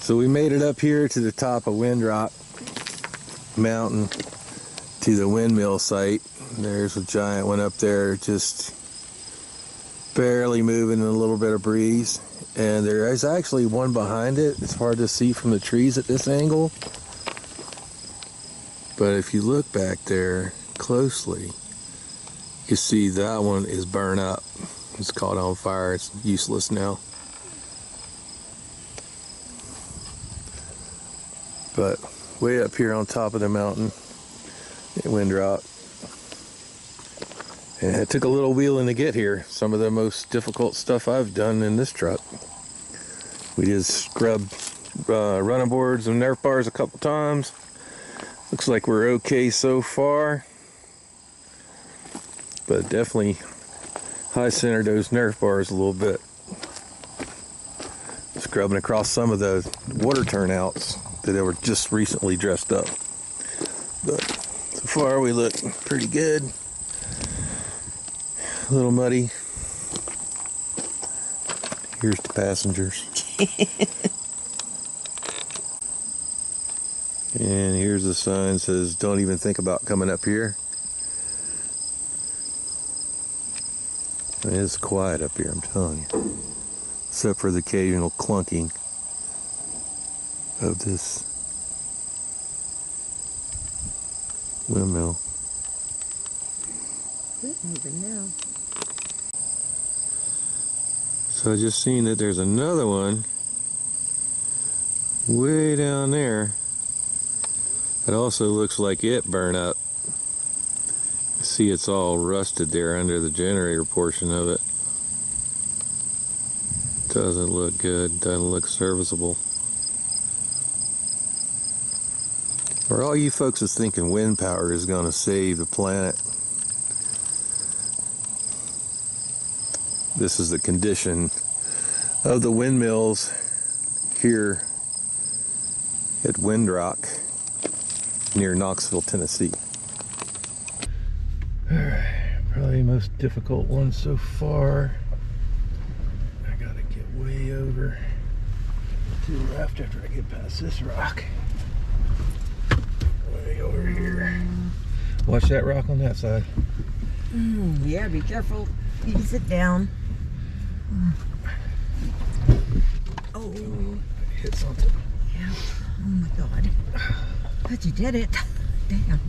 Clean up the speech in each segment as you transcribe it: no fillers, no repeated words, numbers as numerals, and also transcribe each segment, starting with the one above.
So we made it up here to the top of Windrock Mountain to the windmill site. There's a giant one up there, just barely moving in a little bit of breeze. And there is actually one behind it. It's hard to see from the trees at this angle. But if you look back there closely, you see that one is burned up. It's caught on fire. It's useless now. But way up here on top of the mountain at Windrock. And it took a little wheeling to get here. Some of the most difficult stuff I've done in this truck. We just scrubbed running boards and Nerf bars a couple times. Looks like we're okay so far. But definitely high centered those Nerf bars a little bit. Scrubbing across some of the water turnouts that were just recently dressed up. But so far we look pretty good. A little muddy. Here's the passengers. And here's the sign that says, don't even think about coming up here. It's quiet up here, I'm telling you. Except for the occasional clunking of this windmill. Even now. So I just seen that there's another one way down there. It also looks like it burned up. See, it's all rusted there under the generator portion of it. Doesn't look good, doesn't look serviceable. For all you folks that's thinking wind power is going to save the planet, this is the condition of the windmills here at Windrock near Knoxville, Tennessee. Alright, probably the most difficult one so far. I gotta get way over to the left after I get past this rock. Way over here. Watch that rock on that side. Yeah, be careful. You can sit down. Oh. Hit something. Yeah. Oh my God. But you did it. Damn.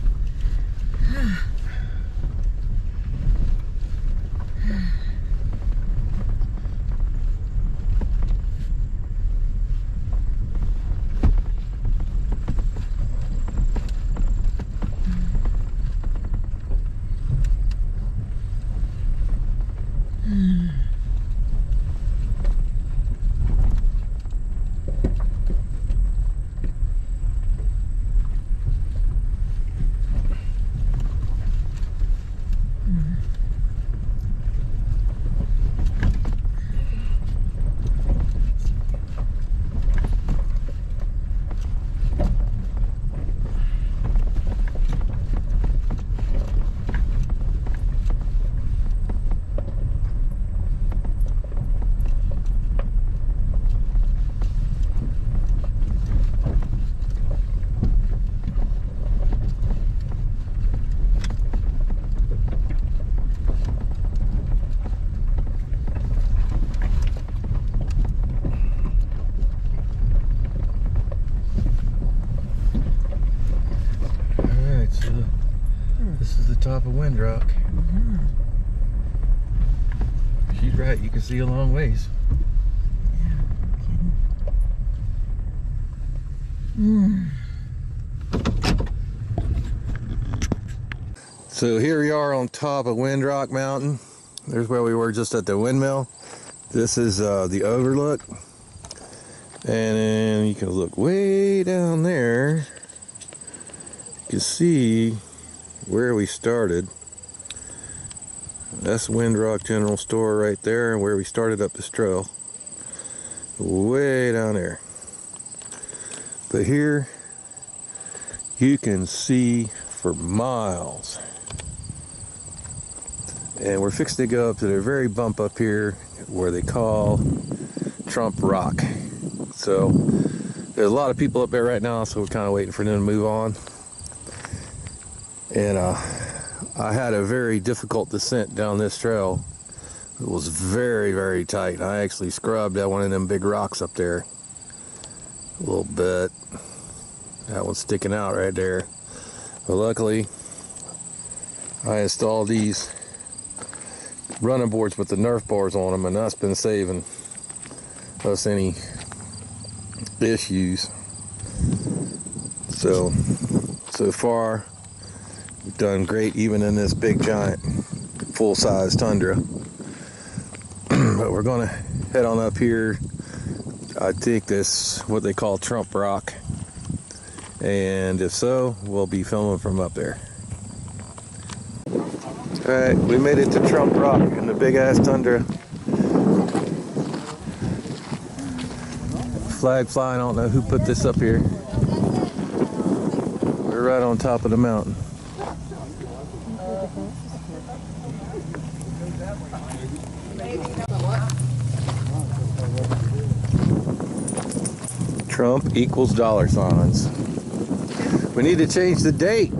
Top of Windrock. She's right, you can see a long ways. So here we are on top of Windrock Mountain. There's where we were just at the windmill. This is the overlook. And then you can look way down there. You can see where we started. That's Windrock General Store right there, and where we started up this trail. Way down there. But here you can see for miles. And we're fixing to go up to the very bump up here where they call Trump Rock. So There's a lot of people up there right now, so we're kind of waiting for them to move on. And I had a very difficult descent down this trail. It was very, very tight. I actually scrubbed at one of them big rocks up there a little bit. That one's sticking out right there. But luckily, I installed these running boards with the Nerf bars on them, and that's been saving us any issues. So far, we've done great even in this big giant full-size Tundra. But we're gonna head on up here. I think this what they call Trump Rock, and if so, we'll be filming from up there. Alright, we made it to Trump Rock in the big ass Tundra. Flag flying, I don't know who put this up here. We're right on top of the mountain. Trump equals dollar signs. We need to change the date.